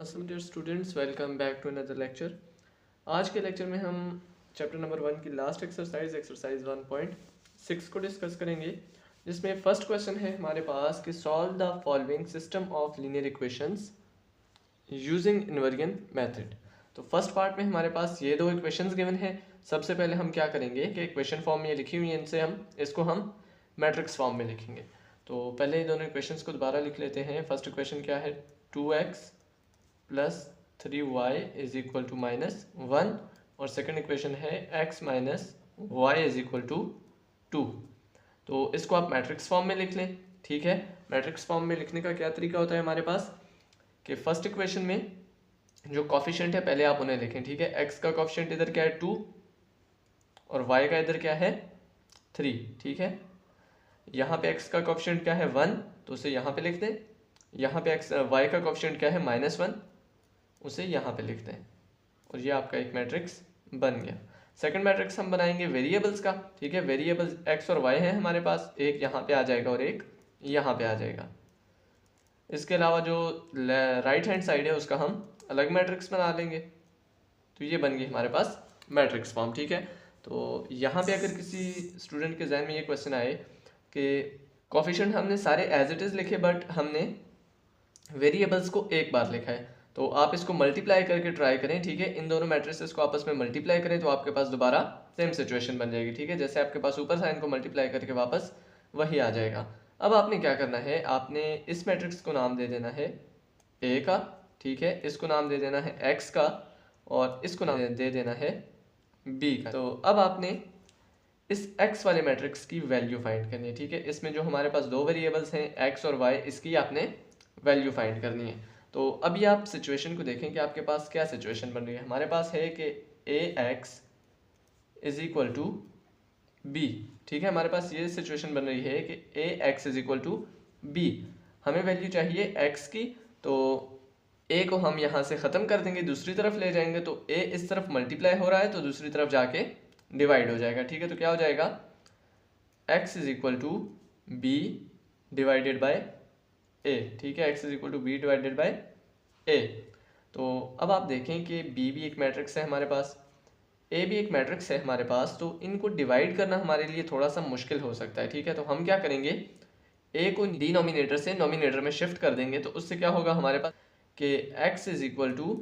Aslam dear students, welcome back to another lecture. आज के lecture में हम चैप्टर नंबर 1 की लास्ट एक्सरसाइज 1.6 को डिस्कस करेंगे, जिसमें फर्स्ट क्वेश्चन है हमारे पास कि solve the following system of linear equations using inversion method. तो फर्स्ट पार्ट में हमारे पास ये दो इक्वेशंस गिवन है। सबसे पहले हम क्या करेंगे कि इक्वेशन फॉर्म में ये लिखी हुई है, इनसे हम इसको मैट्रिक्स फॉर्म में लिखेंगे। तो पहले ये दोनों इक्वेशंस को दोबारा लिख लेते हैं। फर्स्ट इक्वेशन क्या है, 2x plus 3y is equal to -1, और सेकंड इक्वेशन है x minus y is equal to 2। तो इसको आप मैट्रिक्स फॉर्म में लिख लें। ठीक है, मैट्रिक्स फॉर्म में लिखने का क्या तरीका होता है हमारे पास कि फर्स्ट इक्वेशन में जो कॉफिशिएंट है पहले आप उन्हें लिखें। ठीक है, x का कॉफिशिएंट इधर क्या है 2 और y का इधर क्या है 3। ठीक है, यहाँ पे x का कॉफिशिएंट क्या है 1, तो उसे यहाँ पे लिख दें। यहाँ पे y का कॉफिशिएंट क्या है -1, उसे यहाँ पे लिखते हैं, और ये आपका एक मैट्रिक्स बन गया। सेकंड मैट्रिक्स हम बनाएंगे वेरिएबल्स का। ठीक है, वेरिएबल्स x और y हैं हमारे पास, एक यहाँ पे आ जाएगा और एक यहाँ पे आ जाएगा। इसके अलावा जो राइट हैंड साइड है उसका हम अलग मैट्रिक्स बना लेंगे। तो ये बन गई हमारे पास मैट्रिक्स फॉर्म। ठीक है, तो यहाँ पे अगर किसी स्टूडेंट के जहन में ये क्वेश्चन आए कि कोफिशिएंट हमने सारे एज इट इज़ लिखे बट हमने वेरिएबल्स को एक बार लिखा है, तो आप इसको मल्टीप्लाई करके ट्राई करें। ठीक है, इन दोनों मैट्रिसेस को आपस में मल्टीप्लाई करें तो आपके पास दोबारा सेम सिचुएशन बन जाएगी। ठीक है, जैसे आपके पास ऊपर साइन को मल्टीप्लाई करके वापस वही आ जाएगा। अब आपने क्या करना है, आपने इस मैट्रिक्स को नाम दे देना है ए का। ठीक है, इसको नाम दे देना है एक्स का, और इसको नाम दे देना है बी का। तो अब आपने इस x वाले मैट्रिक्स की वैल्यू फाइंड करनी है। ठीक है, इसमें जो हमारे पास दो वेरिएबल्स हैं x और y, इसकी आपने वैल्यू फाइंड करनी है। तो अभी आप सिचुएशन को देखें कि आपके पास क्या सिचुएशन बन रही है। हमारे पास है कि ax इज इक्वल टू बी। ठीक है, हमारे पास ये सिचुएशन बन रही है कि ax इज इक्वल टू बी। हमें वैल्यू चाहिए x की, तो a को हम यहाँ से ख़त्म कर देंगे, दूसरी तरफ ले जाएंगे, तो a इस तरफ मल्टीप्लाई हो रहा है तो दूसरी तरफ जाके डिवाइड हो जाएगा। ठीक है, तो क्या हो जाएगा, x is equal to B divided by A. ठीक है, x is equal to B divided by A. तो अब आप देखें कि b भी एक मैट्रिक्स है हमारे पास, a भी एक मैट्रिक्स है हमारे पास, तो इनको डिवाइड करना हमारे लिए थोड़ा सा मुश्किल हो सकता है। ठीक है, तो हम क्या करेंगे, a को डिनोमिनेटर से नोमिनेटर में शिफ्ट कर देंगे। तो उससे क्या होगा हमारे पास कि x is equal to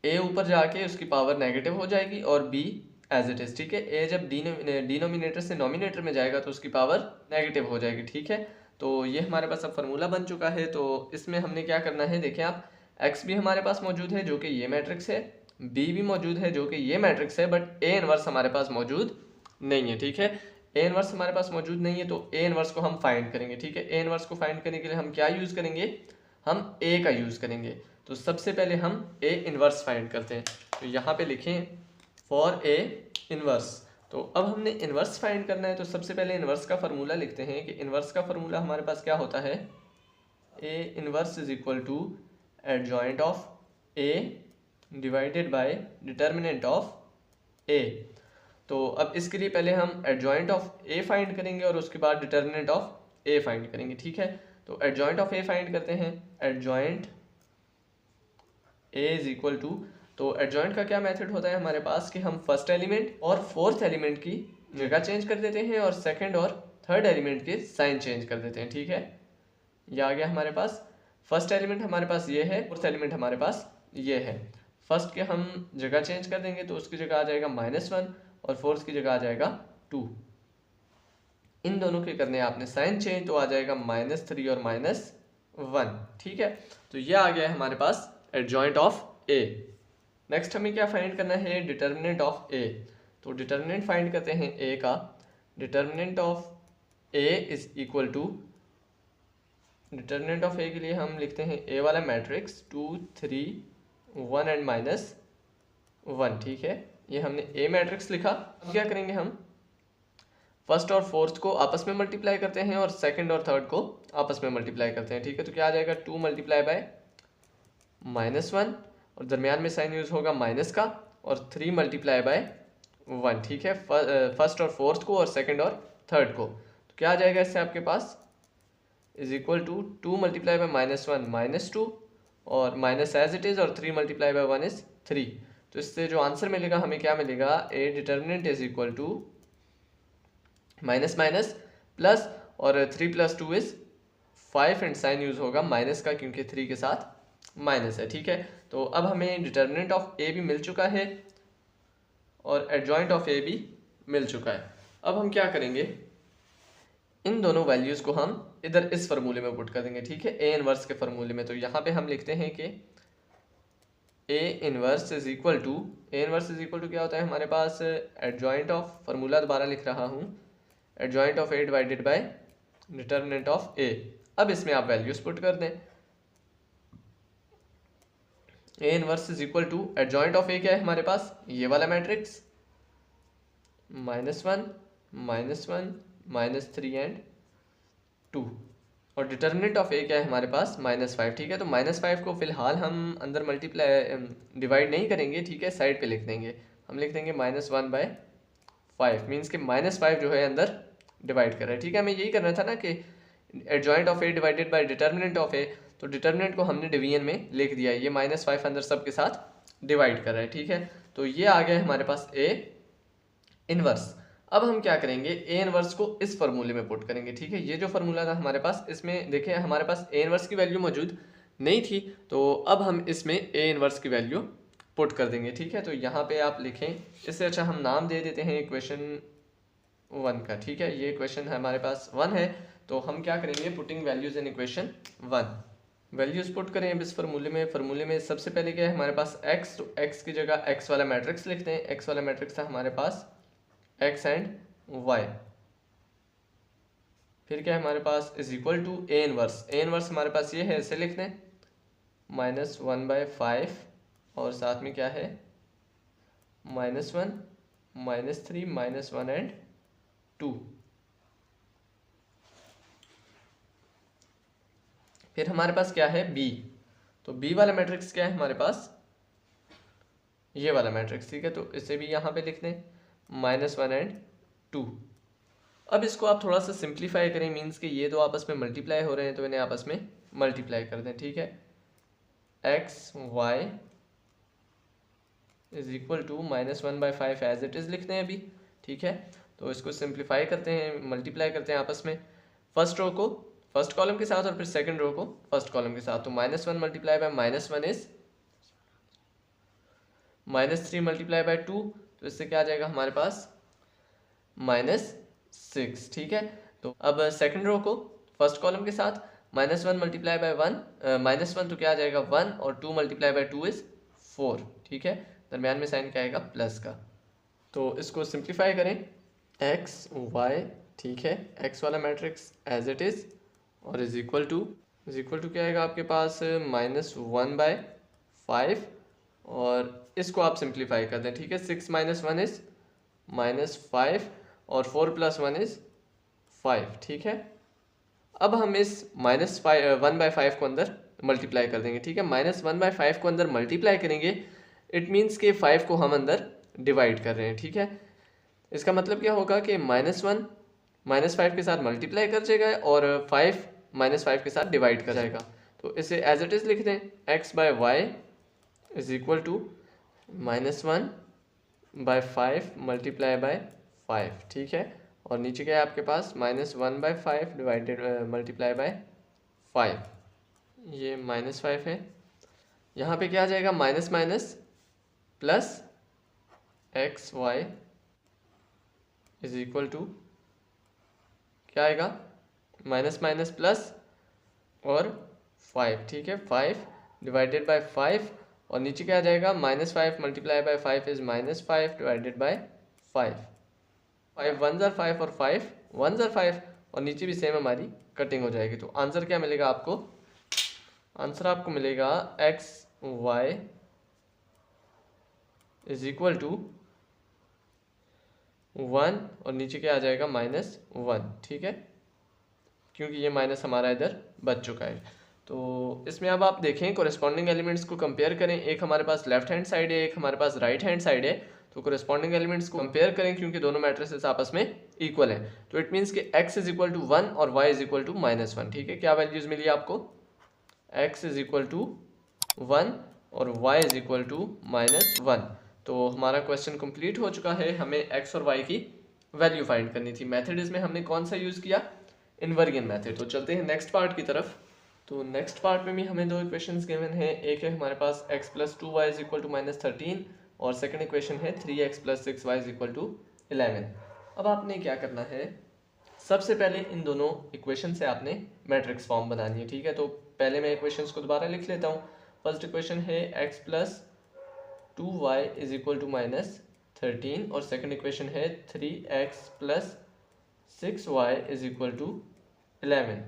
a ऊपर जाके उसकी पावर नेगेटिव हो जाएगी और b एज इट इज़। ठीक है, a जब डिनोमिनेटर से नोमिनेटर में जाएगा तो उसकी पावर नेगेटिव हो जाएगी। ठीक है, तो ये हमारे पास अब फार्मूला बन चुका है। तो इसमें हमने क्या करना है, देखें आप, x भी हमारे पास मौजूद है जो कि ये मैट्रिक्स है, b भी मौजूद है जो कि ये मैट्रिक्स है, बट a इनवर्स हमारे पास मौजूद नहीं है। ठीक है, a इनवर्स हमारे पास मौजूद नहीं है, तो a इनवर्स को हम फाइंड करेंगे। ठीक है, a इनवर्स को फाइंड करने के लिए हम क्या यूज़ करेंगे, हम a का यूज़ करेंगे। तो सबसे पहले हम a इनवर्स फाइंड करते हैं। तो यहाँ पे लिखें फॉर a इनवर्स। तो अब हमने इनवर्स फाइंड करना है, तो सबसे पहले इनवर्स का फार्मूला लिखते हैं कि इनवर्स का फार्मूला हमारे पास क्या होता है, a inverse is equal to adjoint of a divided by determinant of a। तो अब इसके लिए पहले हम एडजॉइंट ऑफ a फाइंड करेंगे और उसके बाद डिटर्मिनेंट ऑफ a फाइंड करेंगे। ठीक है, तो एडजॉइंट ऑफ a फाइंड करते हैं। Adjoint a is equal to, तो एडजॉइंट का क्या मेथड होता है हमारे पास कि हम फर्स्ट एलिमेंट और फोर्थ एलिमेंट की जगह चेंज कर देते हैं और सेकंड और थर्ड एलिमेंट के साइन चेंज कर देते हैं। ठीक है, ये आ गया हमारे पास। फर्स्ट एलिमेंट हमारे पास ये है, फोर्थ एलिमेंट हमारे पास ये है। फर्स्ट के हम जगह चेंज कर देंगे तो उसकी जगह आ जाएगा -1 और फोर्थ की जगह आ जाएगा 2। इन दोनों के करने आपने साइन चेंज, तो आ जाएगा -3 और -1। ठीक है, तो ये आ गया है हमारे पास एडजॉइंट ऑफ a। नेक्स्ट हमें क्या फाइंड करना है, डिटर्मिनेंट ऑफ a। तो डिटर्मिनेंट फाइंड करते हैं a का। Determinant of a is equal to, determinant of a के लिए हम लिखते हैं a वाला मैट्रिक्स 2 3 1 एंड -1। ठीक है, ये हमने a मैट्रिक्स लिखा। अब क्या करेंगे, हम फर्स्ट और फोर्थ को आपस में मल्टीप्लाई करते हैं और सेकंड और थर्ड को आपस में मल्टीप्लाई करते हैं। ठीक है, तो क्या आ जाएगा, 2 मल्टीप्लाई बाय -1 और दरमियान में साइन यूज़ होगा माइनस का, और 3 मल्टीप्लाई बाय 1। ठीक है, फर्स्ट और फोर्थ को और सेकंड और थर्ड को। तो क्या आ जाएगा इससे आपके पास, is equal to 2 multiply by -1 -2 और माइनस एज इट इज़ और 3 मल्टीप्लाई बाय 1 इज़ 3। तो इससे जो आंसर मिलेगा हमें क्या मिलेगा, A determinant is equal to minus minus plus और 3 + 2 इज़ 5 एंड साइन यूज़ होगा माइनस का क्योंकि 3 के साथ माइनस है। ठीक है, तो अब हमें डिटर्मिनेंट ऑफ ए भी मिल चुका है और एडजॉइंट ऑफ ए भी मिल चुका है। अब हम क्या करेंगे, इन दोनों वैल्यूज़ को हम इधर इस फार्मूले में पुट कर देंगे। ठीक है, ए इनवर्स के फार्मूले में। तो यहाँ पे हम लिखते हैं कि A inverse is equal to, A inverse is equal to क्या होता है हमारे पास, एडजॉइंट ऑफ, फार्मूला दोबारा लिख रहा हूँ, adjoint of A divided by determinant of A. अब इसमें आप वैल्यूज पुट कर दें। A inverse is equal to adjoint of A क्या है हमारे पास, ये वाला मैट्रिक्स, -1 -1 -3 एंड 2, और डिटर्मिनेंट ऑफ ए क्या है हमारे पास, -5। ठीक है, तो -5 को फिलहाल हम अंदर मल्टीप्लाई डिवाइड नहीं करेंगे। ठीक है, साइड पे लिख देंगे, हम लिख देंगे -1/5, मीन्स कि -5 जो है अंदर डिवाइड कर रहा है। ठीक है, हमें यही करना था ना कि adjoint of A divided by determinant of A, तो डिटर्मिनेंट को हमने डिवीजन में लिख दिया, ये -5 अंदर सब के साथ डिवाइड कर रहा है। ठीक है, तो ये आ गया हमारे पास ए इनवर्स। अब हम क्या करेंगे, ए इनवर्स को इस फार्मूले में पुट करेंगे। ठीक है, ये जो फार्मूला था हमारे पास, इसमें देखें हमारे पास ए इनवर्स की वैल्यू मौजूद नहीं थी, तो अब हम इसमें ए इनवर्स की वैल्यू पुट कर देंगे। ठीक है, तो यहाँ पे आप लिखें, इससे अच्छा हम नाम दे देते हैं क्वेश्चन 1 का। ठीक है, ये क्वेश्चन हमारे पास 1 है, तो हम क्या करेंगे, putting values in equation 1, values put करें अब इस फार्मूले में। फार्मूले में सबसे पहले क्या है हमारे पास, x, तो x की जगह x वाला मैट्रिक्स लिखते हैं। x वाला मैट्रिक्स था हमारे पास x एंड y, फिर क्या है हमारे पास, is equal to A inverse. A inverse हमारे पास ये है, इसे लिख दें -1/5, और साथ में क्या है -1 -3 -1 एंड 2। फिर हमारे पास क्या है b, तो b वाला मैट्रिक्स क्या है हमारे पास, ये वाला मैट्रिक्स। ठीक है, तो इसे भी यहाँ पे लिख दें -1 एंड 2। अब इसको आप थोड़ा सा सिंप्लीफाई करें, मीन्स कि ये तो आपस में मल्टीप्लाई हो रहे हैं, तो इन्हें आपस में मल्टीप्लाई कर दें। ठीक है, x y is equal to -1/5 as it is लिखते हैं अभी। ठीक है, तो इसको सिंप्लीफाई करते हैं, मल्टीप्लाई करते हैं आपस में, फर्स्ट रो को फर्स्ट कॉलम के साथ और फिर सेकंड रो को फर्स्ट कॉलम के साथ। तो -1 multiply by -1 is -3 multiply by 2, तो इससे क्या आ जाएगा हमारे पास -6। ठीक है, तो अब सेकंड रो को फर्स्ट कॉलम के साथ, -1 मल्टीप्लाई बाय 1 -1, तो क्या आ जाएगा 1, और 2 मल्टीप्लाई बाय 2 इज 4। ठीक है, दरम्यान में साइन क्या आएगा, प्लस का। तो इसको सिंप्लीफाई करें, x y, ठीक है, x वाला मैट्रिक्स एज इट इज़, और इज इक्वल टू क्या आएगा आपके पास, -1/5, और इसको आप सिंप्लीफाई कर दें। ठीक है, 6 - 1 इज -5, और 4 + 1 इज 5। ठीक है, अब हम इस -1/5 को अंदर मल्टीप्लाई कर देंगे। ठीक है, -1/5 को अंदर मल्टीप्लाई करेंगे, इट मीन्स के 5 को हम अंदर डिवाइड कर रहे हैं। ठीक है, इसका मतलब क्या होगा कि -1 -5 के साथ मल्टीप्लाई कर जाएगा, और 5 -5 के साथ डिवाइड कर जाएगा। तो इसे एज इट इज़ लिख दें, x/y is equal to -1/5 multiply by 5। ठीक है, और नीचे क्या है आपके पास, -1/5 डिवाइडेड मल्टीप्लाई बाय 5, ये -5 है। यहाँ पे क्या आ जाएगा, minus minus plus XY is equal to क्या आएगा, माइनस माइनस प्लस और 5। ठीक है, 5 डिवाइडेड बाय 5, और नीचे क्या आ जाएगा, -5 multiply by 5 is -5 divided by 5। 5 1 ज़र 5 और 5 1 ज़र 5, और नीचे भी सेम हमारी कटिंग हो जाएगी। तो आंसर क्या मिलेगा आपको, आंसर आपको मिलेगा XY इज इक्वल टू 1, और नीचे क्या आ जाएगा, -1। ठीक है, क्योंकि ये माइनस हमारा इधर बच चुका है। तो इसमें अब आप देखें, कोरेस्पॉन्डिंग एलिमेंट्स को कंपेयर करें, एक हमारे पास लेफ्ट हैंड साइड है, एक हमारे पास राइट हैंड साइड है। तो कोरेस्पॉन्डिंग एलिमेंट्स को कंपेयर करें, क्योंकि दोनों मैट्रिसेस आपस में इक्वल हैं। तो इट मीन्स कि x इज इक्वल टू 1 और y इज इक्वल टू -1। ठीक है, क्या वैल्यूज मिली आपको, x इज इक्वल टू 1 और y इज इक्वल टू -1। तो हमारा क्वेश्चन कंप्लीट हो चुका है। हमें x और y की वैल्यू फाइंड करनी थी। मेथड इसमें हमने कौन सा यूज़ किया? इन्वर्गियन मेथड। तो चलते हैं नेक्स्ट पार्ट की तरफ। तो नेक्स्ट पार्ट में भी हमें दो इक्वेशंस गिवन हैं। एक है हमारे पास x + 2y is equal to -13 और सेकंड इक्वेशन है 3x + 6y is equal to 11। अब आपने क्या करना है, सबसे पहले इन दोनों इक्वेशन से आपने मैट्रिक्स फॉर्म बनानी है। ठीक है, तो पहले मैं इक्वेशंस को दोबारा लिख लेता हूँ। फर्स्ट इक्वेशन है x + 2y is equal to -13 और सेकंड इक्वेशन है 3x + 6y is equal to 11।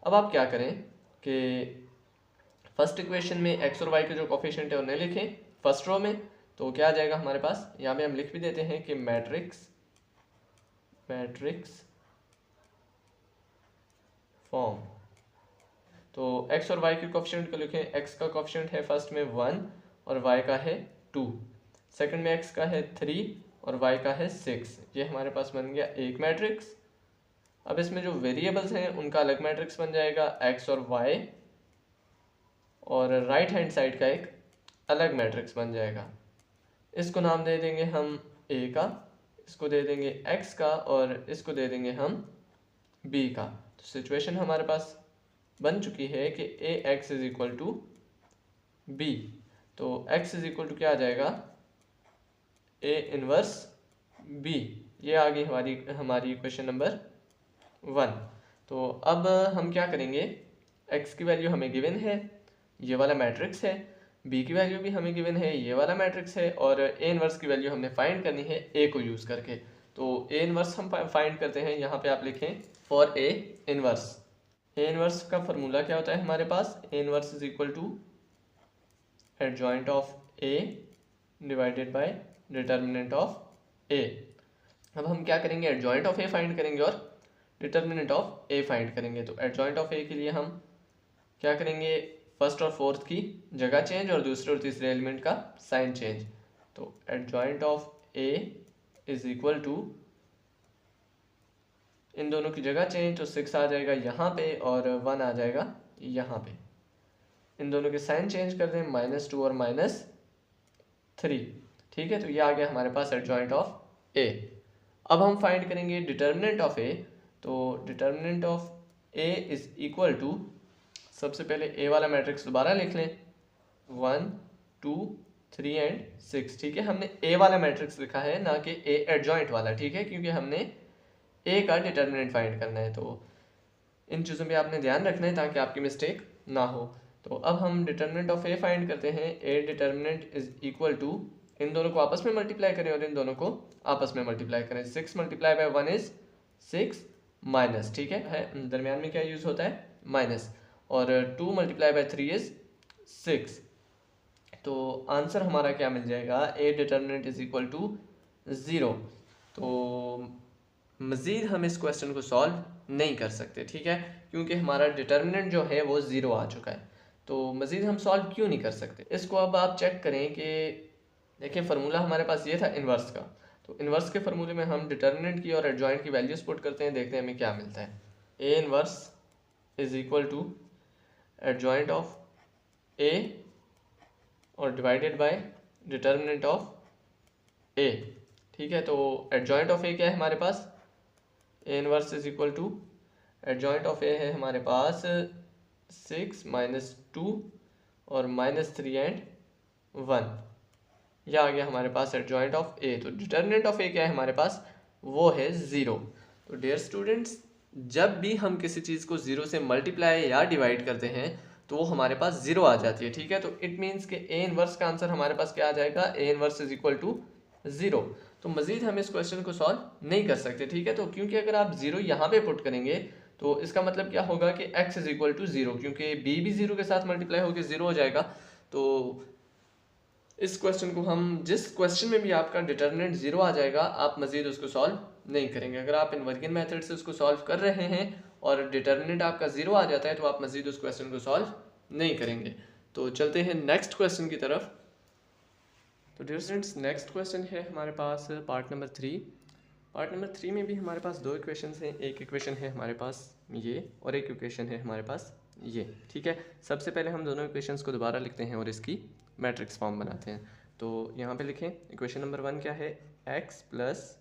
अब आप क्या करें कि फर्स्ट इक्वेशन में x और y के जो कोफिशिएंट है उन्हें लिखें फर्स्ट रो में। तो क्या आ जाएगा हमारे पास, यहाँ पे हम लिख भी देते हैं कि मैट्रिक्स फॉर्म। तो x और y के कोफिशिएंट को लिखें। x का कोफिशिएंट है फर्स्ट में 1 और y का है 2, सेकंड में x का है 3 और y का है 6। ये हमारे पास बन गया एक मैट्रिक्स। अब इसमें जो वेरिएबल्स हैं उनका अलग मैट्रिक्स बन जाएगा x और y, और राइट हैंड साइड का एक अलग मैट्रिक्स बन जाएगा। इसको नाम दे देंगे हम a का, इसको दे देंगे x का और इसको दे देंगे हम b का। तो सिचुएशन हमारे पास बन चुकी है कि ax is equal to b। तो x इज इक्वल टू क्या आ जाएगा, a इनवर्स b। ये आ गई हमारी इक्वेशन नंबर 1। तो अब हम क्या करेंगे, x की वैल्यू हमें गिवन है, ये वाला मैट्रिक्स है, b की वैल्यू भी हमें गिवन है, ये वाला मैट्रिक्स है, और a इनवर्स की वैल्यू हमने फाइंड करनी है a को यूज़ करके। तो a इनवर्स हम फाइंड करते हैं। यहाँ पे आप लिखें for a inverse. a inverse का फॉर्मूला क्या होता है हमारे पास, a inverse is equal to adjoint of a divided by determinant of a। अब हम क्या करेंगे, एडजॉइंट ऑफ a फाइंड करेंगे और डिटर्मिनेंट ऑफ a फाइंड करेंगे। तो एडजॉइंट ऑफ a के लिए हम क्या करेंगे, फर्स्ट और फोर्थ की जगह चेंज और दूसरे और तीसरे एलिमेंट का साइन चेंज। तो adjoint of a is equal to, इन दोनों की जगह चेंज, तो 6 आ जाएगा यहाँ पे और 1 आ जाएगा यहाँ पे। इन दोनों के साइन चेंज कर दें, -2 और -3। ठीक है, तो ये आ गया हमारे पास एडजॉइंट ऑफ a। अब हम फाइंड करेंगे डिटर्मिनेंट ऑफ a। तो determinant of a is equal to, सबसे पहले a वाला मैट्रिक्स दोबारा लिख लें, 1 2 3 एंड 6। ठीक है, हमने a वाला मैट्रिक्स लिखा है, ना कि a एडजॉइंट वाला। ठीक है, क्योंकि हमने a का डिटर्मिनेंट फाइंड करना है। तो इन चीज़ों पे आपने ध्यान रखना है ताकि आपकी मिस्टेक ना हो। तो अब हम डिटर्मिनेंट ऑफ a फाइंड करते हैं। a determinant is equal to, इन दोनों को आपस में मल्टीप्लाई करें और इन दोनों को आपस में मल्टीप्लाई करें। 6 × 1 इज 6 माइनस। ठीक है, दरमियान में क्या यूज़ होता है, माइनस, और 2 × 3 इज 6। तो आंसर हमारा क्या मिल जाएगा, a determinant is equal to 0। तो मज़ीद हम इस क्वेश्चन को सॉल्व नहीं कर सकते। ठीक है, क्योंकि हमारा डिटर्मिनेंट जो है वो 0 आ चुका है। तो मज़ीद हम सॉल्व क्यों नहीं कर सकते, इसको अब आप चेक करें कि देखिए फार्मूला हमारे पास ये था इन्वर्स का। तो इन्वर्स के फार्मूले में हम डिटर्मिनेंट की और एडजॉइंट की वैल्यूज पुट करते हैं, देखते हैं हमें क्या मिलता है। a inverse is equal to adjoint of a और divided by determinant of a। ठीक है, तो एडजॉइंट ऑफ a क्या है हमारे पास, a inverse is equal to adjoint of a है हमारे पास 6 -2 और -3 एंड 1। यह आ गया हमारे पास एडजॉइंट ऑफ a। तो डिटर्मिनेंट ऑफ a क्या है हमारे पास, वो है 0। तो डियर स्टूडेंट्स, जब भी हम किसी चीज़ को 0 से मल्टीप्लाई या डिवाइड करते हैं तो वो हमारे पास 0 आ जाती है। ठीक है, तो इट मीन्स कि a इनवर्स का आंसर हमारे पास क्या आ जाएगा, a inverse is equal to 0। तो मज़ीद हम इस क्वेश्चन को सॉल्व नहीं कर सकते। ठीक है, तो क्योंकि अगर आप 0 यहाँ पे पुट करेंगे तो इसका मतलब क्या होगा कि x इज इक्वल टू 0, क्योंकि b भी 0 के साथ मल्टीप्लाई होकर 0 हो जाएगा। तो इस क्वेश्चन को हम, जिस क्वेश्चन में भी आपका डिटर्मिनेंट 0 आ जाएगा, आप मज़ीद उसको सॉल्व नहीं करेंगे। अगर आप इन्वर्गियन मेथड से उसको सॉल्व कर रहे हैं और डिटर्मिनेंट आपका 0 आ जाता है तो आप मज़ीद उस क्वेश्चन को सॉल्व नहीं करेंगे। तो चलते हैं नेक्स्ट क्वेश्चन की तरफ। तो डियर स्टूडेंट्स, नेक्स्ट क्वेश्चन है हमारे पास पार्ट नंबर 3। पार्ट नंबर 3 में भी हमारे पास दो इक्वेशंस हैं। एक इक्वेशन है हमारे पास ये और एक इक्वेशन है हमारे पास ये, ठीक है। सबसे पहले हम दोनों इक्वेशंस को दोबारा लिखते हैं और इसकी मैट्रिक्स फॉर्म बनाते हैं। तो यहाँ पे लिखें, इक्वेशन नंबर 1 क्या है, x plus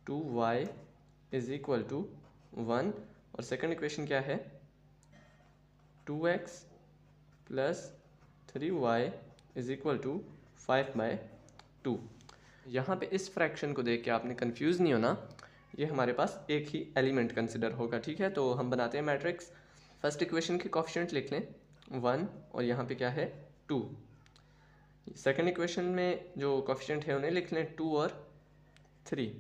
2y is equal to 1, और सेकंड इक्वेशन क्या है, 2x plus 3y is equal to 5/2। यहाँ पे इस फ्रैक्शन को देख के आपने कंफ्यूज नहीं होना, ये हमारे पास एक ही एलिमेंट कंसिडर होगा, ठीक है। तो हम बनाते हैं मैट्रिक्स। फर्स्ट इक्वेशन के कोफिशिएंट लिख लें 1, और यहाँ पे क्या है 2। सेकंड इक्वेशन में जो कोफिशिएंट है उन्हें लिख लें 2 और 3।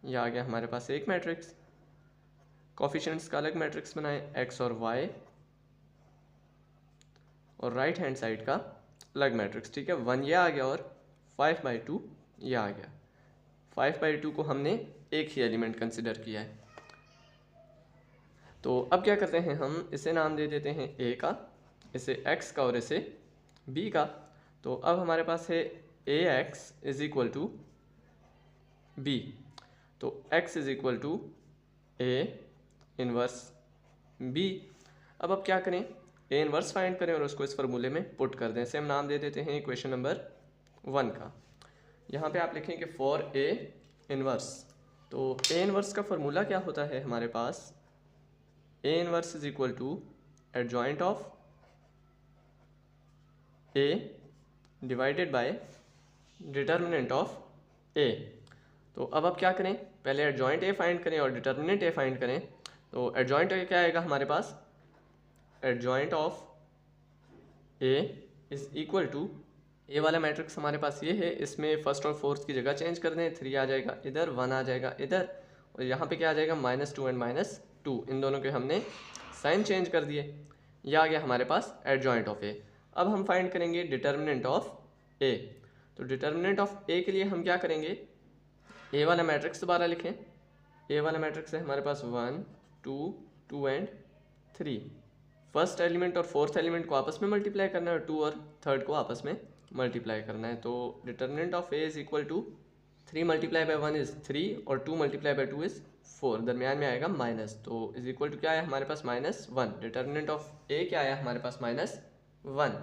यह आ गया हमारे पास एक मैट्रिक्स। कोफिशिएंट्स का अलग मैट्रिक्स बनाएं, x और y, और राइट हैंड साइड का अलग मैट्रिक्स, ठीक है। 1 ये आ गया और 5/2 ये आ गया। 5/2 को हमने एक ही एलिमेंट कंसिडर किया है। तो अब क्या करते हैं, हम इसे नाम दे देते हैं a का, इसे x का और इसे b का। तो अब हमारे पास है ax is equal to b। तो x is equal to a inverse b। अब क्या करें, a इनवर्स फाइंड करें और उसको इस फार्मूले में पुट कर दें। इसे हम नाम दे देते हैं इक्वेशन नंबर 1 का। यहाँ पे आप लिखेंगे फॉर a इनवर्स। तो a इनवर्स का फार्मूला क्या होता है हमारे पास, a inverse is equal to adjoint of a divided by determinant of a। तो अब आप क्या करें, पहले एडजॉइंट a फाइंड करें और डिटर्मिनेंट a फाइंड करें। तो एडजॉइंट a क्या आएगा हमारे पास, adjoint of a is equal to, A वाला मैट्रिक्स हमारे पास ये है, इसमें फर्स्ट और फोर्थ की जगह चेंज कर दें, 3 आ जाएगा इधर, 1 आ जाएगा इधर, और यहाँ पे क्या आ जाएगा -2 एंड -2, इन दोनों के हमने साइन चेंज कर दिए। यह आ गया हमारे पास एडजॉइंट ऑफ ए। अब हम फाइंड करेंगे डिटर्मिनेंट ऑफ ए। तो डिटर्मिनेंट ऑफ ए के लिए हम क्या करेंगे, ए वाला मैट्रिक्स दोबारा लिखें। ए वाला मैट्रिक्स है हमारे पास 1 2 2 एंड 3। फर्स्ट एलिमेंट और फोर्थ एलिमेंट को आपस में मल्टीप्लाई करना है और 2 और थर्ड को आपस में मल्टीप्लाई करना है। तो determinant of A is equal to 3 multiply by 1 is 3 और 2 मल्टीप्लाई बाय 2 इज 4, दरमियान में आएगा माइनस। तो इज इक्वल टू क्या है हमारे पास -1। डिटर्मिनेंट ऑफ ए क्या आया हमारे पास -1।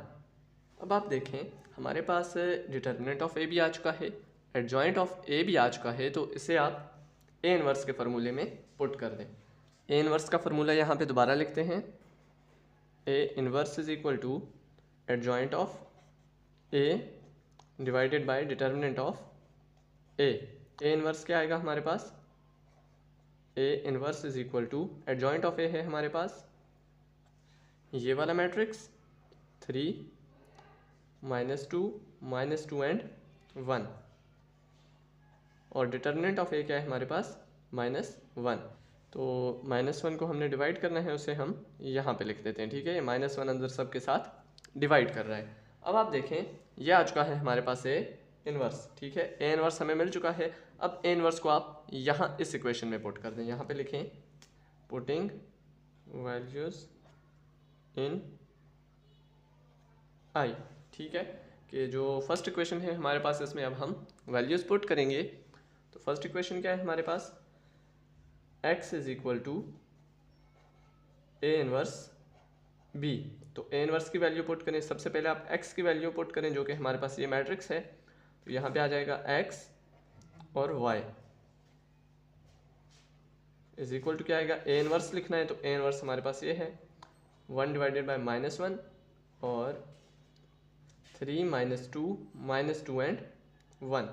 अब आप देखें हमारे पास डिटर्मिनेंट ऑफ ए भी आ चुका है, एडजॉइंट ऑफ ए भी आ चुका है। तो इसे आप ए इनवर्स के फार्मूले में पुट कर दें। ए इनवर्स का फार्मूला यहाँ पे दोबारा लिखते हैं, A inverse is equal to adjoint of A divided by determinant of A. A inverse क्या आएगा हमारे पास, A inverse is equal to adjoint of A है हमारे पास ये वाला मैट्रिक्स 3 -2 -2 एंड 1, और डिटर्मिनेंट ऑफ ए क्या है हमारे पास -1। तो -1 को हमने डिवाइड करना है, उसे हम यहाँ पे लिख देते हैं, ठीक है। ये -1 अंदर सब के साथ डिवाइड कर रहा है। अब आप देखें ये आ चुका है हमारे पास ए इनवर्स, ठीक है। ए इनवर्स हमें मिल चुका है। अब ए इनवर्स को आप यहाँ इस इक्वेशन में पुट कर दें। यहाँ पे लिखें पुटिंग वैल्यूज इन आई, ठीक है। कि जो फर्स्ट इक्वेशन है हमारे पास, इसमें अब हम वैल्यूज पुट करेंगे। तो फर्स्ट इक्वेशन क्या है हमारे पास, x is equal to A inverse b। तो ए इनवर्स की वैल्यू पुट करें, सबसे पहले आप x की वैल्यू पुट करें जो कि हमारे पास ये मैट्रिक्स है। तो यहाँ पे आ जाएगा x और y इज इक्वल टू क्या आएगा, ए इनवर्स लिखना है। तो ए इनवर्स हमारे पास ये है 1 डिवाइडेड बाय -1 और 3 -2 एंड 1।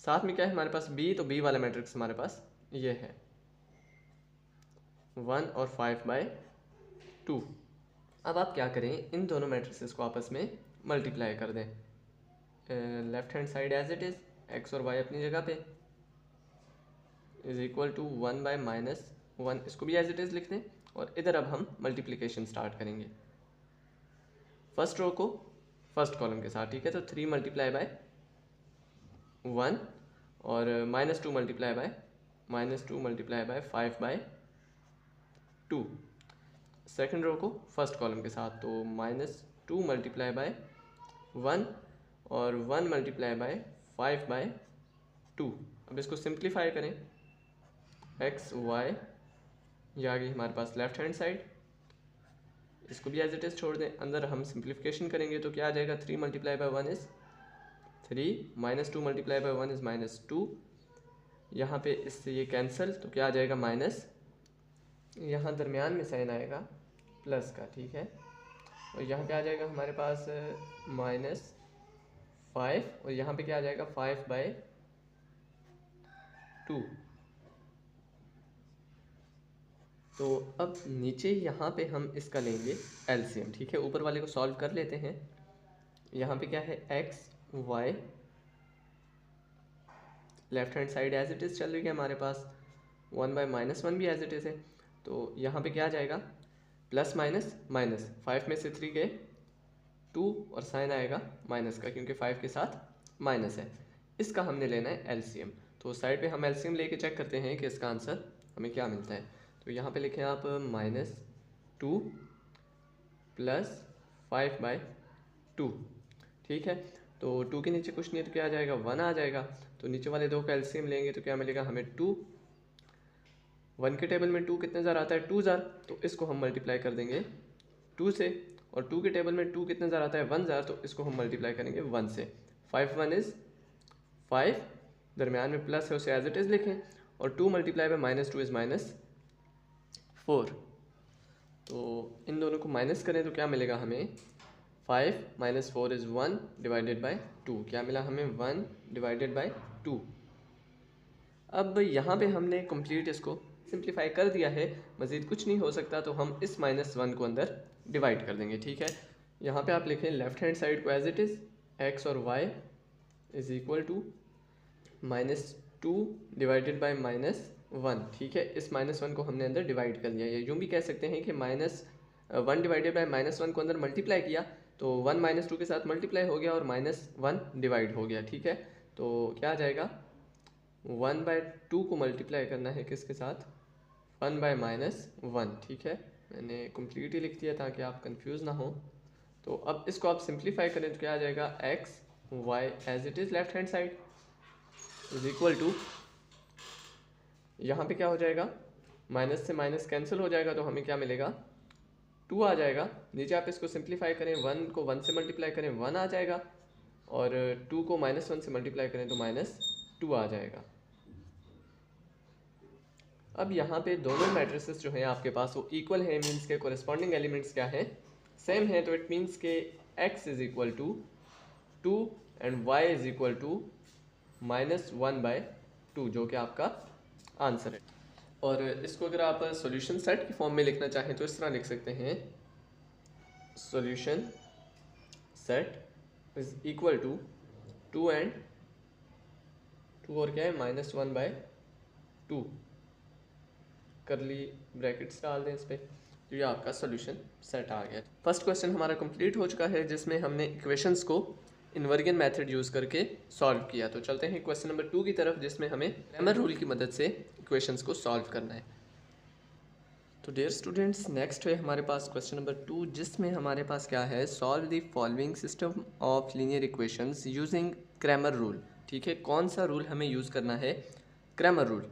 साथ में क्या है हमारे पास b, तो b वाला मैट्रिक्स हमारे पास ये है 1 और 5/2। अब आप क्या करें, इन दोनों मैट्रिक्सेस को आपस में मल्टीप्लाई कर दें। Left hand side as it is, x और y अपनी जगह पे, इज इक्वल टू 1 बाय -1, इसको भी एज इट इज़ लिख दें। और इधर अब हम मल्टीप्लिकेशन स्टार्ट करेंगे फर्स्ट रो को फर्स्ट कॉलम के साथ, ठीक है। तो 3 मल्टीप्लाई बाय 1 और -2 मल्टीप्लाई बाय 5/2। सेकेंड रो को फर्स्ट कॉलम के साथ, तो -2 मल्टीप्लाई बाय 1 और 1 मल्टीप्लाई बाय 5/2। अब इसको सिंप्लीफाई करें, x y ये आ गई हमारे पास लेफ्ट हैंड साइड, इसको भी एज इट इज़ छोड़ दें, अंदर हम सिंप्लीफिकेशन करेंगे तो क्या आ जाएगा, 3 multiply by 1 is 3, -2 multiply by 1 is -2, यहाँ पे इससे ये कैंसिल तो क्या आ जाएगा माइनस, यहाँ दरमियान में साइन आएगा प्लस का, ठीक है, और यहाँ पे आ जाएगा हमारे पास -5 और यहाँ पे क्या आ जाएगा 5/2। तो अब नीचे यहाँ पे हम इसका लेंगे एलसीएम, ठीक है, ऊपर वाले को सॉल्व कर लेते हैं। यहाँ पे क्या है x y, left hand side as it is चल रही है हमारे पास, 1/-1 भी एज इट इज़ है, तो यहाँ पे क्या आ जाएगा प्लस माइनस माइनस, 5 में से 3 गए 2 और साइन आएगा माइनस का क्योंकि 5 के साथ माइनस है। इसका हमने लेना है एलसीएम, तो साइड पे हम एलसीएम लेके चेक करते हैं कि इसका आंसर हमें क्या मिलता है। तो यहाँ पे लिखें आप -2 + 5/2, ठीक है, तो 2 के नीचे कुछ नहीं है तो क्या आ जाएगा 1 आ जाएगा, तो नीचे वाले दो का एलसीएम लेंगे तो क्या मिलेगा हमें 2, 1 के टेबल में 2 कितने ज़ार आता है 2 ज़ार, तो इसको हम मल्टीप्लाई कर देंगे 2 से, और 2 के टेबल में 2 कितने ज़ार आता है 1 ज़ार, तो इसको हम मल्टीप्लाई करेंगे 1 से, 5 1 इज़ 5, दरमियान में प्लस है उसे एज इट इज़ लिखें, और 2 मल्टीप्लाई बाय -2 इज़ -4, तो इन दोनों को माइनस करें तो क्या मिलेगा हमें 5 - 4 इज़ 1 डिवाइडेड बाय 2, क्या मिला हमें 1 डिवाइडेड बाय 2। अब यहाँ पे हमने कंप्लीट इसको सिंप्लीफाई कर दिया है, मज़ीद कुछ नहीं हो सकता, तो हम इस -1 को अंदर डिवाइड कर देंगे, ठीक है। यहाँ पे आप लिखें लेफ्ट हैंड साइड को एज इट इज़, x और y is equal to -2 divided by -1, ठीक है, इस -1 को हमने अंदर डिवाइड कर लिया, या यूँ भी कह सकते हैं कि -1 डिवाइडेड बाय -1 को अंदर मल्टीप्लाई किया तो 1 -2 के साथ मल्टीप्लाई हो गया और -1 डिवाइड हो गया, ठीक है, तो क्या आ जाएगा 1/2 को मल्टीप्लाई करना है किसके साथ 1/-1, ठीक है, मैंने कंप्लीट ही लिख दिया ताकि आप कंफ्यूज ना हो। तो अब इसको आप सिंप्लीफाई करें तो क्या आ जाएगा x y as it is left hand side is equal to, यहाँ पे क्या हो जाएगा माइनस से माइनस कैंसिल हो जाएगा तो हमें क्या मिलेगा 2 आ जाएगा, नीचे आप इसको सिंप्लीफाई करें 1 को 1 से मल्टीप्लाई करें 1 आ जाएगा, और 2 को -1 से मल्टीप्लाई करें तो -2 आ जाएगा। अब यहाँ पे दोनों मैट्रिसेस जो हैं आपके पास वो इक्वल है, मीन्स के कोरिस्पॉन्डिंग एलिमेंट्स क्या है सेम है, तो इट मीन्स के x is equal to 2 and y is equal to -1/2, जो कि आपका आंसर है। और इसको अगर आप सॉल्यूशन सेट की फॉर्म में लिखना चाहें तो इस तरह लिख सकते हैं, solution set is equal to 2 and 2 और क्या है -1/2, करली ब्रैकेट्स डाल दें इस पर, तो ये आपका सोल्यूशन सेट आ गया। फर्स्ट क्वेश्चन हमारा कंप्लीट हो चुका है जिसमें हमने इक्वेशंस को इन्वर्जन मेथड यूज़ करके सॉल्व किया। तो चलते हैं क्वेश्चन नंबर 2 की तरफ जिसमें हमें क्रैमर रूल की मदद से इक्वेशंस को सॉल्व करना है। तो डियर स्टूडेंट्स, नेक्स्ट है हमारे पास क्वेश्चन नंबर 2 जिसमें हमारे पास क्या है, solve the following system of linear equations using Cramer rule, ठीक है, कौन सा रूल हमें यूज़ करना है, क्रैमर रूल।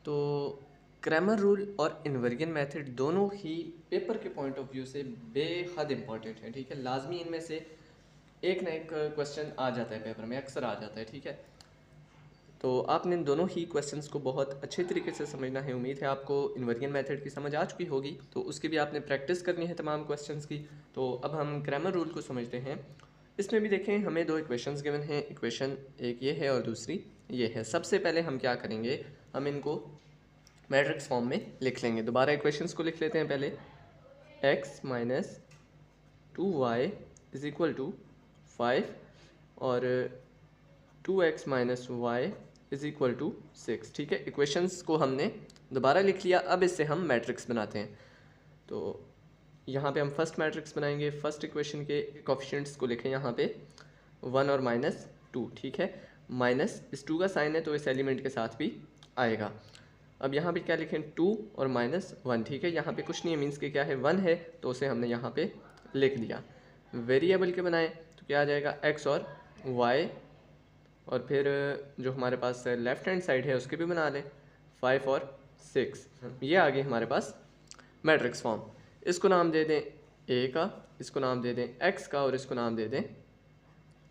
तो क्रैमर रूल और इन्वर्जन मेथड दोनों ही पेपर के पॉइंट ऑफ व्यू से बेहद इंपॉर्टेंट है, ठीक है, लाजमी इनमें से एक ना एक क्वेश्चन आ जाता है पेपर में, अक्सर आ जाता है, ठीक है। तो आपने इन दोनों ही क्वेश्चंस को बहुत अच्छे तरीके से समझना है। उम्मीद है आपको इन्वर्जन मेथड की समझ आ चुकी होगी, तो उसकी भी आपने प्रैक्टिस करनी है तमाम क्वेश्चंस की। तो अब हम क्रैमर रूल को समझते हैं। इसमें भी देखें हमें दो इक्वेशंस गिवन हैं, इक्वेशन एक ये है और दूसरी ये है। सबसे पहले हम क्या करेंगे, हम इनको मैट्रिक्स फॉर्म में लिख लेंगे। दोबारा इक्वेशंस को लिख लेते हैं पहले, x - 2y is equal to 5 और 2x - y is equal to 6, ठीक है। इक्वेशंस को हमने दोबारा लिख लिया, अब इससे हम मैट्रिक्स बनाते हैं। तो यहाँ पे हम फर्स्ट मैट्रिक्स बनाएंगे। फर्स्ट इक्वेशन के कोफिशिएंट्स को लिखें यहाँ पे 1 और -2, ठीक है, माइनस इस 2 का साइन है तो इस एलिमेंट के साथ भी आएगा। अब यहाँ पे क्या लिखें, 2 और -1, ठीक है, यहाँ पे कुछ नहीं है, मीन्स के क्या है 1 है तो उसे हमने यहाँ पे लिख दिया। वेरिएबल के बनाए तो क्या आ जाएगा, x और y, और फिर जो हमारे पास लेफ़्ट हैंड साइड है उसके भी बना लें, 5 और 6। ये आ गई हमारे पास मैट्रिक्स फॉर्म। इसको नाम दे दें ए का, इसको नाम दे दें एक्स का और इसको नाम दे दें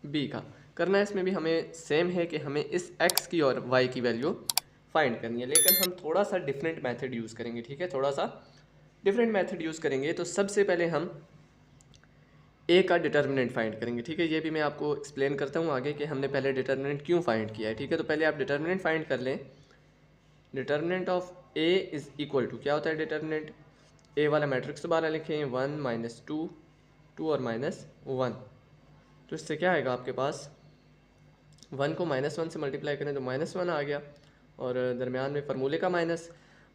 बी का। करना है इसमें भी हमें सेम है कि हमें इस एक्स की और वाई की वैल्यू फाइंड करनी है, लेकिन हम थोड़ा सा डिफरेंट मेथड यूज़ करेंगे। ठीक है, थोड़ा सा डिफरेंट मेथड यूज़ करेंगे। तो सबसे पहले हम ए का डिटर्मिनेंट फाइंड करेंगे। ठीक है, ये भी मैं आपको एक्सप्लेन करता हूँ आगे कि हमने पहले डिटर्मिनेंट क्यों फाइंड किया है। ठीक है, तो पहले आप डिटर्मिनेंट फाइंड कर लें। Determinant of A is equal to, क्या होता है डिटर्मिनेंट, ए वाला मैट्रिक्स दोबारा लिखें, 1 - 2, 2 और -1। तो इससे क्या आएगा आपके पास, 1 को -1 से मल्टीप्लाई करें तो -1 आ गया, और दरमियान में फार्मूले का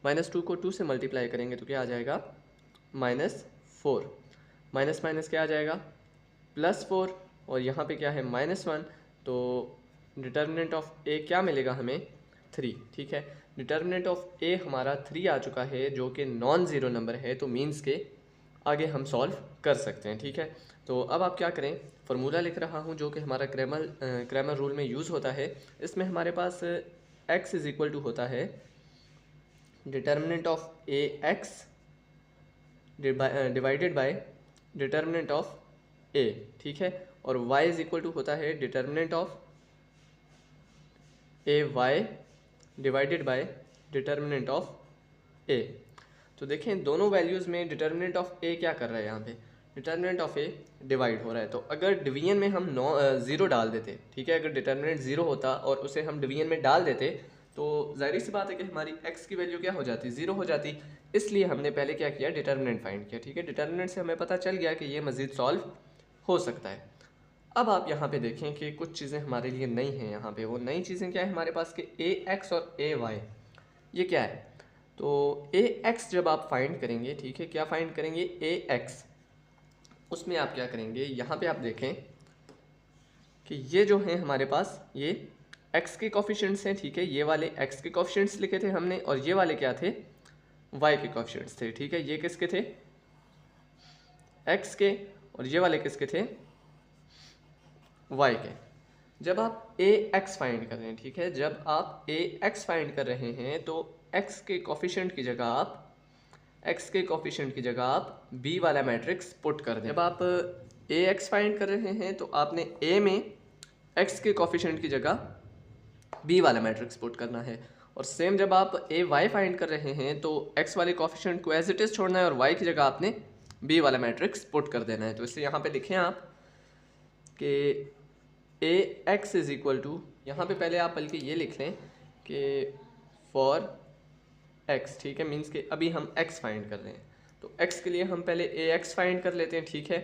-2 को 2 से मल्टीप्लाई करेंगे तो क्या आ जाएगा, -4। माइनस माइनस क्या आ जाएगा, +4, और यहाँ पे क्या है -1। तो डिटर्मिनेंट ऑफ ए क्या मिलेगा हमें, 3। ठीक है, डिटर्मिनेंट ऑफ ए हमारा 3 आ चुका है, जो कि नॉन ज़ीरो नंबर है, तो मीन्स के आगे हम सॉल्व कर सकते हैं। ठीक है, तो अब आप क्या करें, फार्मूला लिख रहा हूँ जो कि हमारा क्रैमर रूल में यूज़ होता है। इसमें हमारे पास x इज़ इक्वल टू होता है determinant of A X divided by determinant of A. ठीक है, और y इज़ इक्वल टू होता है determinant of A Y divided by determinant of A. तो देखें दोनों वैल्यूज़ में डिटर्मिनेंट ऑफ ए क्या कर रहा है, यहाँ पे डिटर्मिनेंट ऑफ ए डिवाइड हो रहा है। तो अगर डिवीजन में हम 0 डाल देते, ठीक है, अगर डिटर्मिनेंट 0 होता और उसे हम डिवीजन में डाल देते तो जाहिर सी बात है कि हमारी x की वैल्यू क्या हो जाती, 0 हो जाती। इसलिए हमने पहले क्या किया, डिटर्मिनेंट फाइंड किया। ठीक है, डिटर्मिनेंट से हमें पता चल गया कि ये मज़ीद सॉल्व हो सकता है। अब आप यहाँ पे देखें कि कुछ चीज़ें हमारे लिए नई हैं। यहाँ पे वो नई चीज़ें क्या है हमारे पास कि ए एक्स और ए वाई, ये क्या है। तो ए एक्स जब आप फाइंड करेंगे, ठीक है, क्या फाइंड करेंगे, ए एक्स, उसमें आप क्या करेंगे, यहाँ पे आप देखें कि ये जो हैं हमारे पास ये x के कोफिशिएंट्स हैं। ठीक है, ये वाले x के कोफिशिएंट्स लिखे थे हमने, और ये वाले क्या थे, y के कोफिशिएंट्स थे। ठीक है, ये किसके थे, x के, और ये वाले किसके थे, y के। जब आप ए एक्स फाइंड कर रहे हैं, ठीक है, जब आप ए एक्स फाइंड कर रहे हैं तो x के कोफिशिएंट की जगह आप b वाला मैट्रिक्स पुट कर दें। जब आप ए एक्स फाइंड कर रहे हैं तो आपने a में x के कोफिशिएंट की जगह b वाला मैट्रिक्स पुट करना है, और सेम जब आप ए वाई फाइंड कर रहे हैं तो x वाले कोफिशिएंट को एज इट इज़ छोड़ना है और y की जगह आपने b वाला मैट्रिक्स पुट कर देना है। तो इसलिए यहाँ पे लिखें आप कि ए एक्स इज़ इक्वल टू, यहाँ पे पहले आप बल्कि ये लिख लें कि फॉर x, ठीक है, मीन्स कि अभी हम x फाइंड कर रहे हैं तो x के लिए हम पहले ए एक्स फाइंड कर लेते हैं। ठीक है,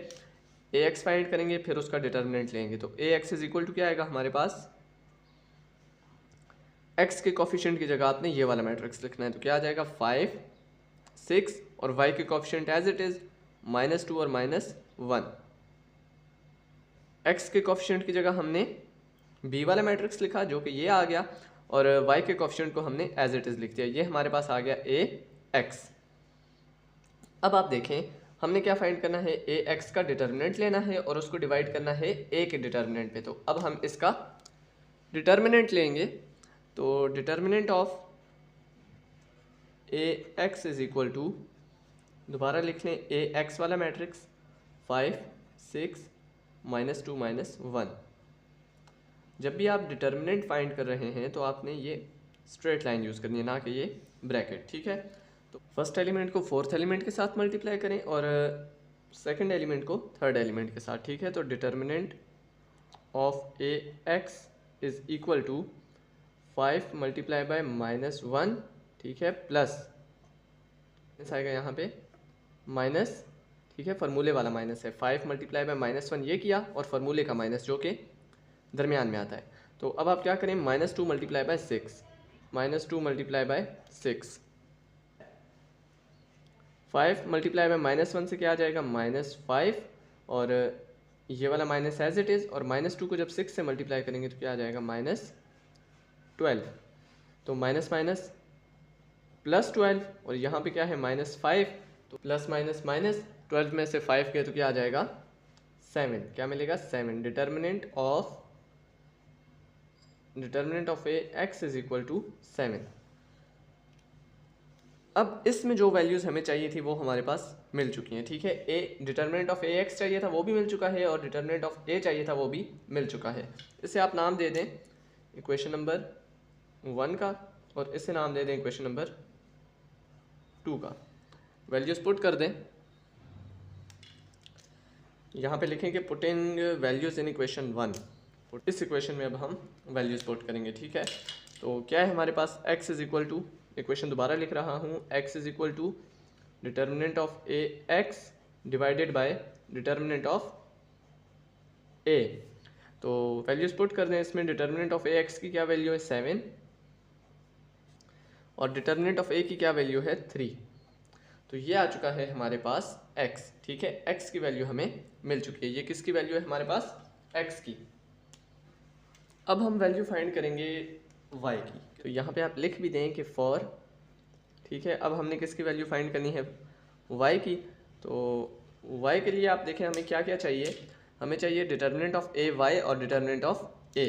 ए एक्स फाइंड करेंगे फिर उसका डिटर्मिनेंट लेंगे, तो ए एक्स इज़ इक्वल टू क्या आएगा हमारे पास, x के कोफिशिएंट की जगह आपने ये वाला मैट्रिक्स लिखना है, तो क्या आ जाएगा 5, 6, और y के कोफिशिएंट एज इट इज़ -2 और -1। x के कोफिशिएंट की जगह हमने b वाला मैट्रिक्स लिखा जो कि ये आ गया, और y के कोफिशिएंट को हमने एज इट इज़ लिख दिया, ये हमारे पास आ गया ए एक्स। अब आप देखें हमने क्या फाइंड करना है, ए एक्स का डिटर्मिनेंट लेना है और उसको डिवाइड करना है ए के डिटर्मिनेंट पे। तो अब हम इसका डिटर्मिनेंट लेंगे, तो determinant of A x is equal to, दोबारा लिख लें, ए एक्स वाला मैट्रिक्स 5, 6, -2, -1। जब भी आप डिटर्मिनेंट फाइंड कर रहे हैं तो आपने ये स्ट्रेट लाइन यूज़ करनी है, ना कि ये ब्रैकेट। ठीक है, तो फर्स्ट एलिमेंट को फोर्थ एलिमेंट के साथ मल्टीप्लाई करें और सेकंड एलिमेंट को थर्ड एलिमेंट के साथ। ठीक है, तो determinant of A x is equal to 5 multiply by -1, ठीक है, प्लस आएगा यहाँ पे माइनस, ठीक है, फार्मूले वाला माइनस है, 5 मल्टीप्लाई बाय -1 ये किया, और फार्मूले का माइनस जो कि दरमियान में आता है। तो अब आप क्या करें, -2 multiply bye 6, -2 multiply bye 6, 5 multiply by -1 से क्या आ जाएगा, -5, और ये वाला माइनस एज इट इज़, और -2 को जब 6 से मल्टीप्लाई करेंगे तो क्या आ जाएगा, -12। तो माइनस माइनस +12, और यहाँ पे क्या है -5, तो प्लस माइनस माइनस 12 में से 5 गए तो क्या आ जाएगा 7, क्या मिलेगा 7। Determinant of A x is equal to 7। अब इसमें जो वैल्यूज़ हमें चाहिए थी वो हमारे पास मिल चुकी हैं, ठीक है। ए डिटर्मिनेंट ऑफ ए एक्स चाहिए था वो भी मिल चुका है और डिटर्मिनेंट ऑफ ए चाहिए था वो भी मिल चुका है। इसे आप नाम दे दें इक्वेशन नंबर 1 का और इसे नाम दे दें इक्वेशन नंबर 2 का। वैल्यूज़ पुट कर दें, यहाँ पे लिखेंगे पुटिंग वैल्यूज़ इन इक्वेशन 1। इस इक्वेशन में अब हम वैल्यूज़ पुट करेंगे, ठीक है। तो क्या है हमारे पास x is equal to, equation दोबारा लिख रहा हूँ, x is equal to determinant of A X divided by determinant of A. तो वैल्यूज़ पुट कर दें इसमें। डिटर्मिनेंट ऑफ ए एक्स की क्या वैल्यू है 7 और डिटर्मिनेंट ऑफ ए की क्या वैल्यू है 3। तो ये आ चुका है हमारे पास x, ठीक है। x की वैल्यू हमें मिल चुकी है। ये किसकी वैल्यू है हमारे पास, x की। अब हम वैल्यू फाइंड करेंगे y की। तो यहाँ पे आप लिख भी दें कि फॉर, ठीक है। अब हमने किसकी वैल्यू फाइंड करनी है, y की। तो y के लिए आप देखें हमें क्या क्या चाहिए। हमें चाहिए डिटर्मिनेंट ऑफ ए वाई और determinant of A.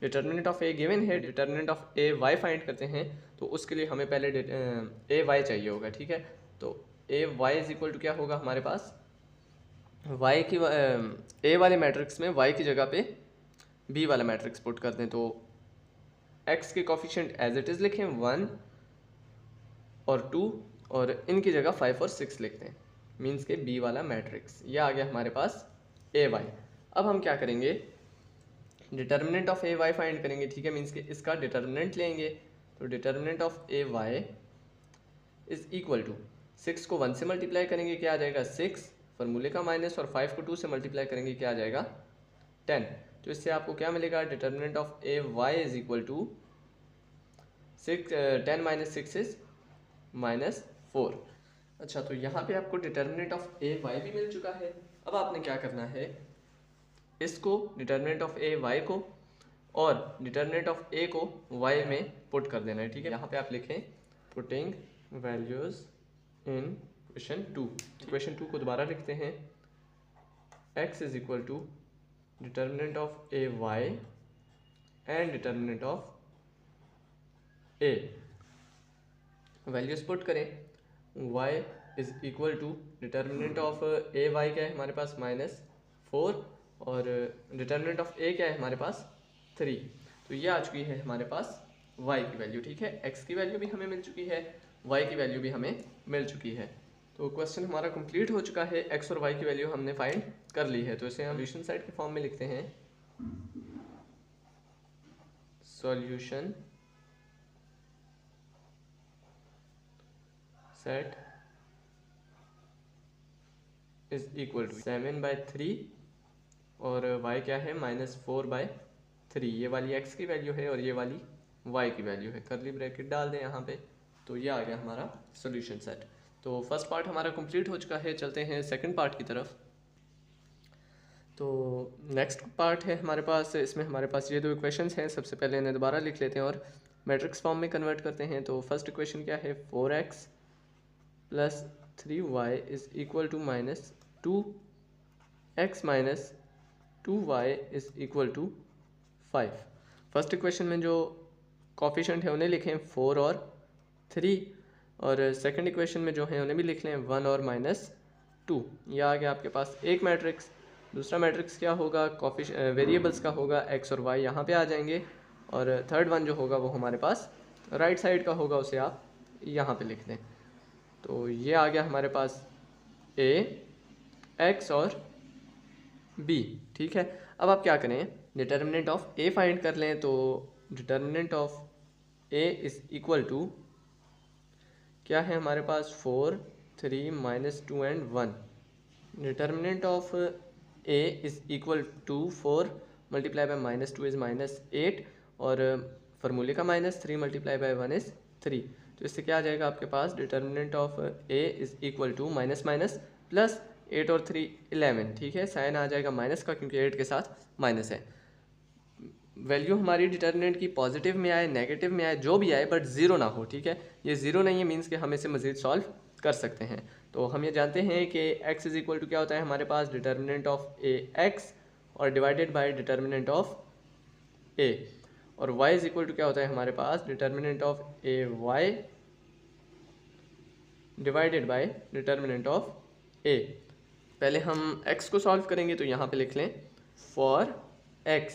Determinant of A given है, determinant of A Y find करते हैं तो उसके लिए हमें पहले ए वाई चाहिए होगा, ठीक है। तो ए वाई इज इक्वल टू क्या होगा हमारे पास, वाई की ए वाले मैट्रिक्स में वाई की जगह पे बी वाला मैट्रिक्स पुट कर दें। तो एक्स के कोफिशिएंट एज इट इज़ लिखें 1 और 2 और इनकी जगह 5 और 6 लिखते हैं, मीन्स के बी वाला मैट्रिक्स। यह आ गया हमारे पास ए वाई। अब हम क्या करेंगे, determinant of A Y find करेंगे, ठीक है। मीन्स के इसका डिटर्मिनेंट लेंगे। तो determinant of A Y is equal to 6 को 1 से मल्टीप्लाई करेंगे क्या आ जाएगा 6, फॉर्मूले का माइनस, और 5 को 2 से मल्टीप्लाई करेंगे क्या आ जाएगा 10। तो इससे आपको क्या मिलेगा, determinant of A Y is equal to 10 minus 6 is -4। अच्छा, तो यहाँ पे आपको डिटर्मिनेंट ऑफ ए वाई भी मिल चुका है। अब आपने क्या करना है, इसको डिटर्मिनेंट ऑफ ए वाई को और डिटर्मिनेंट ऑफ ए को वाई में पुट कर देना है, ठीक है। यहाँ पे आप लिखें putting values in equation 2। Equation 2 को दोबारा लिखते हैं, x is equal to determinant of A y and determinant of A. Values put करें, y is equal to determinant of A Y क्या है हमारे पास -4 और डिटर्मिनेंट ऑफ ए क्या है हमारे पास 3। तो ये आ चुकी है हमारे पास y की वैल्यू, ठीक है। x की वैल्यू भी हमें मिल चुकी है, y की वैल्यू भी हमें मिल चुकी है। तो क्वेश्चन हमारा कंप्लीट हो चुका है, x और y की वैल्यू हमने फाइंड कर ली है। तो इसे हम सॉल्यूशन सेट के फॉर्म में लिखते हैं, solution set is equal to 7/3 और y क्या है -4/3। ये वाली x की वैल्यू है और ये वाली y की वैल्यू है। कर्ली ब्रैकेट डाल दें यहाँ पे। तो ये आ गया हमारा सॉल्यूशन सेट। तो फर्स्ट पार्ट हमारा कंप्लीट हो चुका है, चलते हैं सेकंड पार्ट की तरफ। तो नेक्स्ट पार्ट है हमारे पास, इसमें हमारे पास ये दो इक्वेशंस हैं। सबसे पहले इन्हें दोबारा लिख लेते हैं और मैट्रिक्स फॉर्म में कन्वर्ट करते हैं। तो फर्स्ट इक्वेशन क्या है, 4x + 3y is equal to -2x minus 2y is equal to 5। First equation में जो कोफिशिएंट है उन्हें लिखें 4 और 3 और सेकंड इक्वेशन में जो है उन्हें भी लिख लें 1 और -2। यह आ गया आपके पास एक मैट्रिक्स। दूसरा मैट्रिक्स क्या होगा, वेरिएबल्स का होगा x और y यहाँ पे आ जाएंगे और थर्ड वन जो होगा वो हमारे पास राइट साइड का होगा, उसे आप यहाँ पे लिख दें। तो ये आ गया हमारे पास a, x और b, ठीक है। अब आप क्या करें, डिटर्मिनेंट ऑफ a फाइंड कर लें। तो determinant of a is equal to क्या है हमारे पास 4, 3, -2 and 1। Determinant of a is equal to 4 multiply by -2 is -8 और फार्मूले का -3 मल्टीप्लाई बाय 1 इज 3। तो इससे क्या आ जाएगा आपके पास, determinant of a is equal to ++ 8 और 3 11, ठीक है। साइन आ जाएगा माइनस का क्योंकि 8 के साथ माइनस है। वैल्यू हमारी डिटर्मिनेंट की पॉजिटिव में आए, नेगेटिव में आए, जो भी आए, बट ज़ीरो ना हो, ठीक है। ये ज़ीरो नहीं है मीन्स कि हम इसे मज़ीद सॉल्व कर सकते हैं। तो हम ये जानते हैं कि x इज इक्वल टू क्या होता है हमारे पास, डिटर्मिनेंट ऑफ ए एक्स और divided by determinant of A, और y इज इक्वल टू क्या होता है हमारे पास, determinant of A Y divided by determinant of A. पहले हम x को सॉल्व करेंगे तो यहाँ पे लिख लें फॉर x।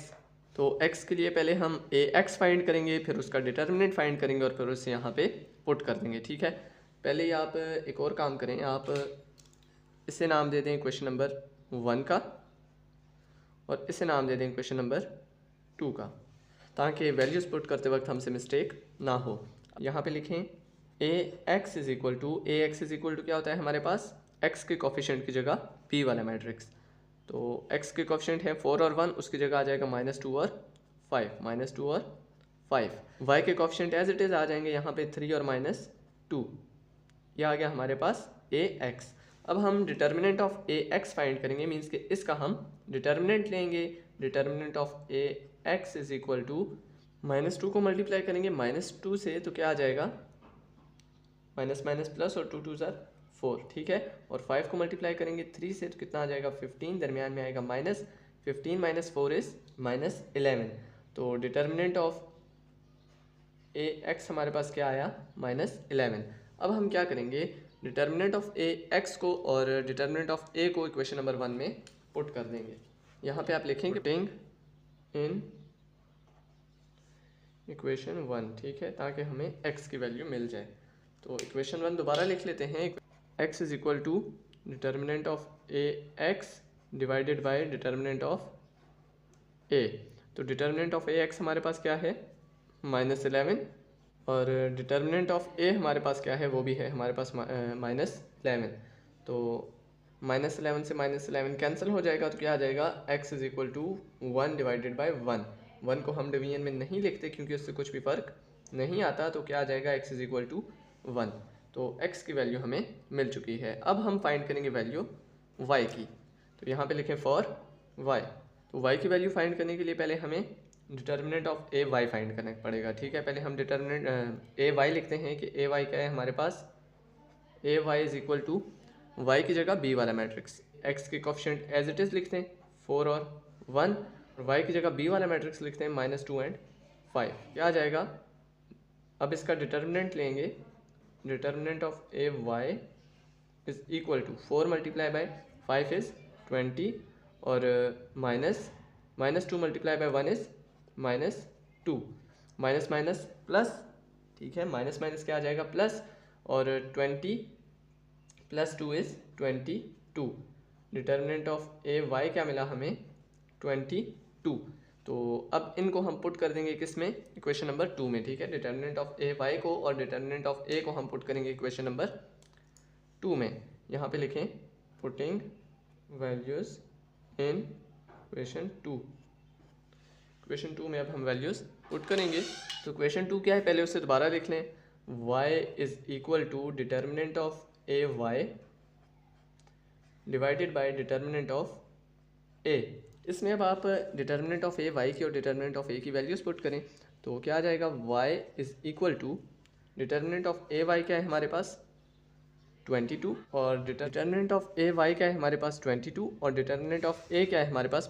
तो x के लिए पहले हम ax फाइंड करेंगे, फिर उसका डिटर्मिनेंट फाइंड करेंगे और फिर उसे यहाँ पे पुट कर देंगे। ठीक है, पहले ही आप एक और काम करें, आप इसे नाम दे दें क्वेश्चन नंबर 1 का और इसे नाम दे दें क्वेश्चन नंबर 2 का, ताकि वैल्यूज़ पुट करते वक्त हमसे मिस्टेक ना हो। यहाँ पे लिखें ax इज इक्वल टू क्या होता है हमारे पास, x के कोफिशिएंट की जगह b वाला मैट्रिक्स। तो x के कोफिशिएंट है 4 और 1, उसकी जगह आ जाएगा -2 और 5, -2 और 5। y के कोफिशिएंट एज इट इज़ आ जाएंगे यहाँ पे 3 और -2। यह आ गया हमारे पास ax। अब हम डिटर्मिनेंट ऑफ ax फाइंड करेंगे, मीन्स कि इसका हम डिटर्मिनेंट लेंगे। Determinant of ax is equal to -2 को मल्टीप्लाई करेंगे -2 से, तो क्या आ जाएगा माइनस माइनस प्लस और 2 2 ज़ार 4। ठीक है, और 5 को मल्टीप्लाई करेंगे 3 से तो कितना आ जाएगा 15, दरमियान में आएगा -15 माइनस 4 इज़ -11। तो डिटर्मिनेंट ऑफ ax हमारे पास क्या आया -11। अब हम क्या करेंगे, डिटर्मिनेंट ऑफ ax को और डिटर्मिनेंट ऑफ a को इक्वेशन नंबर 1 में पुट कर देंगे। यहाँ पे आप लिखेंगे पुटिंग इन इक्वेशन 1। ठीक है, ताकि हमें x की वैल्यू मिल जाए। तो इक्वेशन 1 दोबारा लिख लेते हैं। x is equal to determinant of ax divided by determinant of a। तो डिटर्मिनेंट ऑफ ax हमारे पास क्या है -11, और डिटर्मिनेंट ऑफ a हमारे पास क्या है, वो भी है हमारे पास -11। तो -11 से -11 कैंसिल हो जाएगा, तो क्या आ जाएगा x is equal to 1 divided by 1 को हम डिवीजन में नहीं लिखते क्योंकि उससे कुछ भी फ़र्क नहीं आता। तो क्या आ जाएगा x इज इक्वल टू 1। तो x की वैल्यू हमें मिल चुकी है। अब हम फाइंड करेंगे वैल्यू y की। तो यहाँ पे लिखें फॉर y। तो y की वैल्यू फाइंड करने के लिए पहले हमें determinant of A Y find करना पड़ेगा। ठीक है, पहले हम डिटर्मिनेंट ए वाई लिखते हैं कि ए वाई क्या है हमारे पास, A Y is equal to Y की जगह बी वाला मैट्रिक्स, एक्स के कोफिशिएंट एज इट इज़ लिखते हैं 4 और 1, और वाई की जगह बी वाला मैट्रिक्स लिखते हैं -2 एंड 5। क्या आ जाएगा, अब इसका डिटर्मिनेंट लेंगे, determinant of A Y is equal to 4 multiply by 5 is 20, और -2 multiply by 1 is -2, minus minus plus. ठीक है, माइनस माइनस क्या आ जाएगा प्लस, और 20 + 2 is 22। Determinant of A Y क्या मिला हमें 22। तो अब इनको हम पुट कर देंगे किस में, इक्वेशन नंबर 2 में। ठीक है, डिटर्मिनेंट ऑफ ए वाई को और डिटर्मिनेंट ऑफ ए को हम पुट करेंगे इक्वेशन नंबर 2 में। यहाँ पे लिखें पुटिंग वैल्यूज़ इन इक्वेशन 2। इक्वेशन 2 में अब हम वैल्यूज़ पुट करेंगे। तो इक्वेशन 2 क्या है, पहले उससे दोबारा लिख लें, y is equal to determinant of A Y divided by determinant of A. इसमें अब आप डिटर्मिनेंट ऑफ ए वाई की और डिटर्मिनेंट ऑफ ए की वैल्यूज़ पुट करें, तो क्या आ जाएगा, y is equal to determinant of A Y क्या है हमारे पास 22, और डिटर्मिनेंट ऑफ ए वाई क्या है हमारे पास 22, और डिटर्मिनेंट ऑफ ए क्या है हमारे पास